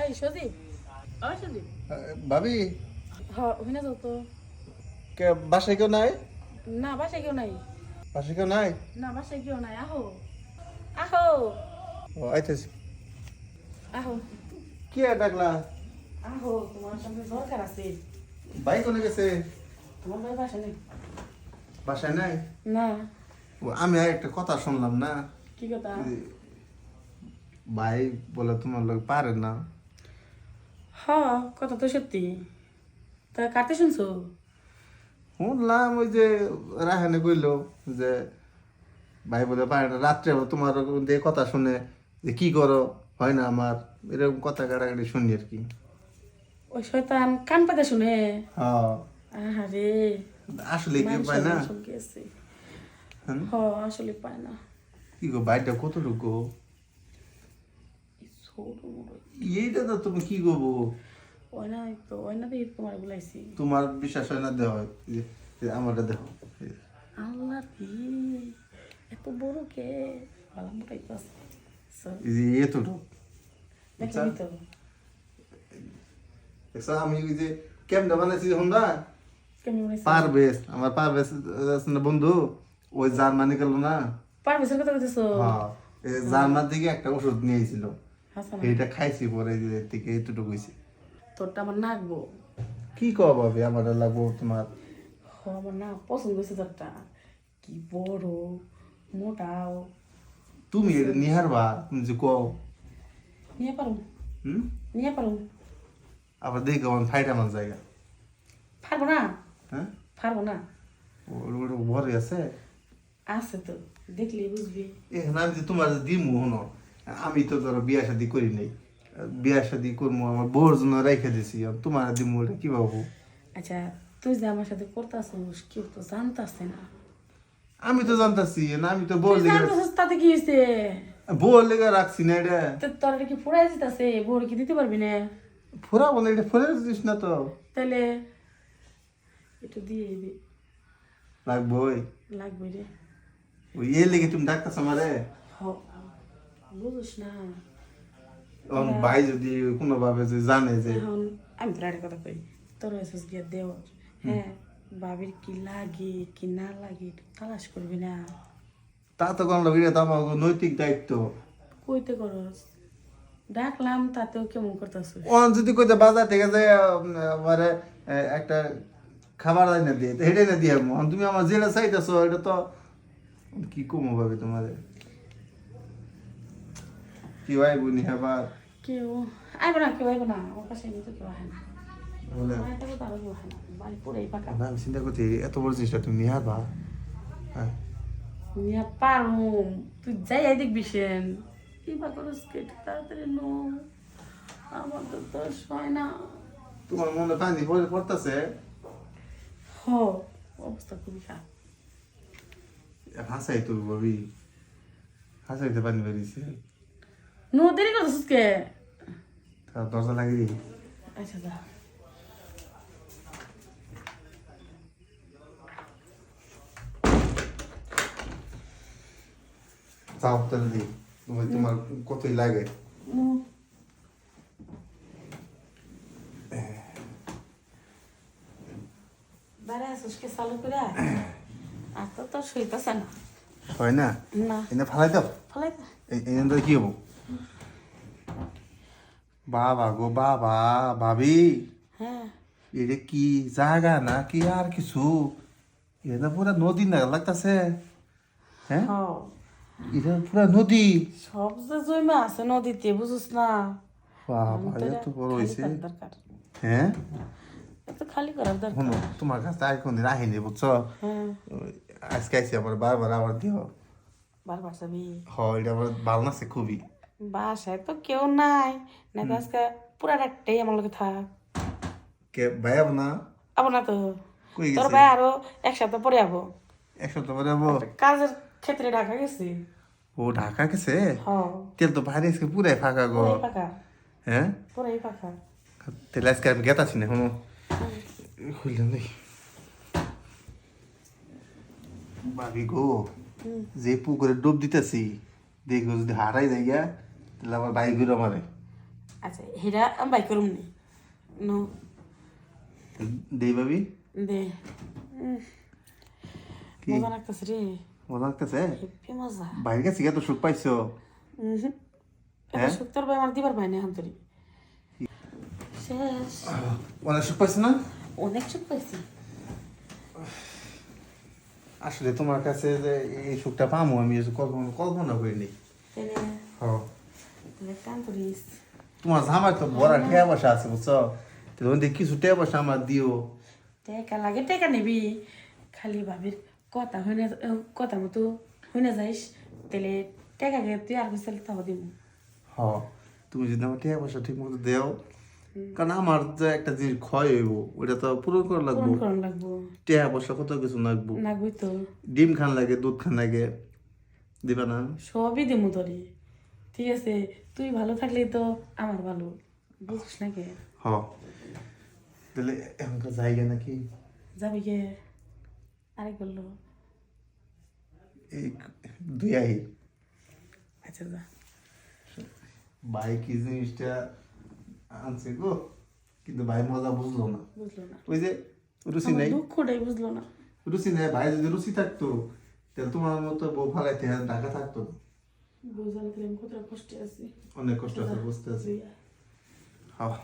এই সজীব, ওই সজীব, ভাবি হইনা যাও তো। কে বাসায় কেউ নাই? না বাসায় কেউ নাই। বাসায় কেউ নাই? না বাসায় কেউ নাই, আহো আহো ও আইতেছি। আহো কি আর ডাকলা? আহো, তোমার সঙ্গে দরকার আছে। ভাই কোনে গেছে? তোমার ভাই বাসা নেই? বাসায় নাই? না। ও, আমি আর একটা কথা শুনলাম না। কি কথা? যে ভাই বলে তোমার লোক পারে না। হ, কথা তো সত্যি। তা কাটতে শুনছো? শুনলাম ওই যে রাহানে কইলো যে ভাই বলে পারে না, রাত্রে আবার তোমার দিয়ে কথা শুনে যে কি করো হয় না আমার, এরকম কথা কাটাকাটি শুনি আর কি। ওই শয়তান কান পাতে শুনে। হ্যাঁ, আহারে, আসলে কি পায় না? সব গেছে। হুম? হ, আসলে পায় না। কি গো ভাইটা কতটুকু? এই ছোট মোটো এইটা তো তুমি কি করবো? ওই না, তো ওই না দিয়ে তোমার বলাইছি। তোমার বিশ্বাস হয় না? দেওয়া আমারটা দেখো। আল্লাহ রে, এত বড় কে? ভালো মোটাই তো আছে। এই যে এতটুকু দেখলি তো? দেখছো আমি ওই যে ক্যামেরা বানাইছি যখন না, কেমন বানাইছে? পারভেজ, আমার পারভেজ আছে না বন্ধু, ওই জার্মানি গেল না। পারভেজের কথা বলতেছো? হ্যাঁ, জার্মান থেকে একটা ওষুধ নিয়ে আইছিল, হাসান, এইটা খাইছি পরে এই যে থেকে এতটুকু হয়েছে। তোরটা আমার নাকবো। কি কও ভাবি, আমার লাগবো তোমার? হ, আমার না পছন্দ হয়েছে তোরটা। কি বড়, মোটাও। তুমি এটা নিহারবা, তুমি যে কও। নিয়ে পারুম, হুম, নিয়ে পারুম। আবার দেখো আমার ফাইট আমার জায়গা। পারবো না, হ্যাঁ, পারবো না। ওর ভরে আছে। আছে তো, দেখলেই বুঝবি। এখন আমি যে তোমার দিমু হনো, আমি তো ধরো বিয়া শাদি করি নাই, বিয়া শাদি করবো আমার বউর জন্য রেখে দিছি, আর তোমার দিমু এটা কি ভাবো? আচ্ছা, তুই যে আমার সাথে করতেছিস কেউ তো জানতাছে না। আমি তো জানতাছি না, আমি তো তুই জানতাছিস তাতে কি হয়েছে? বউর লেগে রাখছি না এটা। তোর এটা কি ফুরাই যেতেছে? বউর কি দিতে পারবি না? ফুরাবো না, এটা ফুরে দিস না তো। তাহলে একটু দিয়ে দিবি। লাগবোই। লাগবে রে। ওই লেগে তুমি ডাকতেছ আমারে। হ, বুঝিস না। এখন ভাই যদি কোনোভাবে যে জানে যে, এখন আমি তোর একটা কথা কই, তোর হয়েছিস গিয়ে দেওয়ার, হ্যাঁ, ভাবির কি লাগে কি না লাগে একটু তালাশ করবি না? তা তো কোনো এটা তো আমার নৈতিক দায়িত্ব। কইতে করস, ডাকলাম তাতেও কেমন করতেছিস? ওন যদি কইতে বাজার থেকে যে আমারে একটা খাবার আইনা দিয়ে, তো হেঁটে না দিয়ে তুমি আমার যেটা চাইতেছো এটা তো কি কমো ভাবে তোমারে, কি ভাই বুনি আবার কেউ আইব না, কেউ আইব না, আমার কাছে এমনি তো কেউ আহে না। বলে। মায়ের থেকে তো আরো কেউ আহে না, বাড়ি পুরাই ফাঁকা। না, আমি চিন্তা করছি এত বড় জিনিসটা তুমি নিয়ে আসবা। হ্যাঁ, নিয়ে পারুম, তুই যাই আই দেখবি সেন। কিবা করস কেটে তাড়াতাড়ি নো, আমার তো দোষ হয় না। তোমার মনে পানি পড়তেছে। হ, অবস্থা খুবই খারাপ। হাসাই তো ভাবি, হাসাইতে পানি বেরিয়েছে। নো, দেরি করছিস কে? দরজা লাগিয়ে আচ্ছা যা। চাপ তেল দিই, তোমার কতই লাগে। নো, বাইরে আসিস কে চালু করে? আর তো তোর সইতেছে না। হয় না? না, এনে ফালাই দাও। ফলাই দে। এনে কি হবো? বাবা গো বাবা, ভাবি হ্যাঁ। এটা কি জায়গা না কি আর কিছু? এটা পুরা নদী না লাগতাছে। হ্যাঁ, হ, এটা পুরা নদী। সব যে জমা আছে নদীতে, বুঝিস না? বাবা তো এটা এত বড় খালি হয়েছে। করার দরকার, হ্যাঁ, এত খালি করার শোনো, দরকার। তোমার কাছে আর কোনদিন আহিনি বুঝছো। হ্যাঁ, আজকে আইসি আমার বারবার আবার দিও। বারবার যাবি? হয়, এটা আমার ভালো লাগছে খুবই। বাসায় তো কেউ নাই, না তো আজকে পুরা রাতটাই আমার লোকে থাক। কে ভাই আবো না? আবো না তো? কই তোর গেছে? ভাই আরো এক সপ্তাহ পরে আবো। এক সপ্তাহ পরে আবো? কাজের ক্ষেত্রে ঢাকা গেছি। ও ঢাকা গেছে? হ, তেল তো বাইরে আজকে পুরাই ফাঁকা গো। পুরাই ফাঁকা, হ্যাঁ, পুরাই ফাঁকা। তাহলে আজকে আমি গেতাছি না শোনো, খুললাম দেখি। ভাবি গো, যে পুকুরে ডুব দিতেছি, দেখো যদি হারাই যাই গা, তাহলে আমার বাইক ঘুরে মারে। আচ্ছা হেরা আমি বাই করুম নি নো দেই ভাবি দে কি? মজা লাগতেছে রে মজা লাগতেছে হেপি মজা বাইরে গেছি তো সুখ পাইছো এটা শুক্তার ভাই আমার দিবার ভাই না এখন তোর শেষ অনেক সুখ পাইছো না অনেক সুখ পাইছি আসলে তোমার কাছে যে এই সুখটা পামো আমি কল্পনা করিনি তাহলে হ্যাঁ তাহলে কাম করিস তোমার জামাই তো বড় ঠেয়া বসা আছে বুঝছো তখন দেখি কিছু ঠেয়া বসা আমার দিও টেকা লাগে টেকা নিবি খালি ভাবির কথা হইনা কথা মতো হইনা যাইস তাহলে টেকাকে তুই আর কিছু তাও দিব হ তুমি যদি আমার ঠেয়া বসা ঠিক মতো দেও কারণ আমার যে একটা জিনিস ক্ষয় হইব ওইটা তো পূরণ করা লাগবো পূরণ করান লাগবো টেয়া বসা কত কিছু লাগবো লাগবই তো ডিম খান লাগে দুধ খান লাগে দিবা না সবই দিমু তোরে ঠিক আছে তুই ভালো থাকলেই তো আমার ভালো বুঝিস নাকি হ তাহলে এখনকার জায়গা নাকি যাবি কে আরেক বললো এই দুই আহি আচ্ছা যা ভাই কি জিনিসটা আনছে গো কিন্তু ভাই মজা বুঝলো না বুঝলো না ওই যে রুচি আমার নাই দুঃখটাই বুঝলো না রুচি নাই ভাই যদি রুচি থাকতো তাহলে তোমার মতো বউ ফালাইতে ঢাকা থাকতো না। বুঝাল করে আমি কতটা কষ্টে আছি অনেক কষ্ট আছে বুঝতে আছি তুই আয়। হ্যাঁ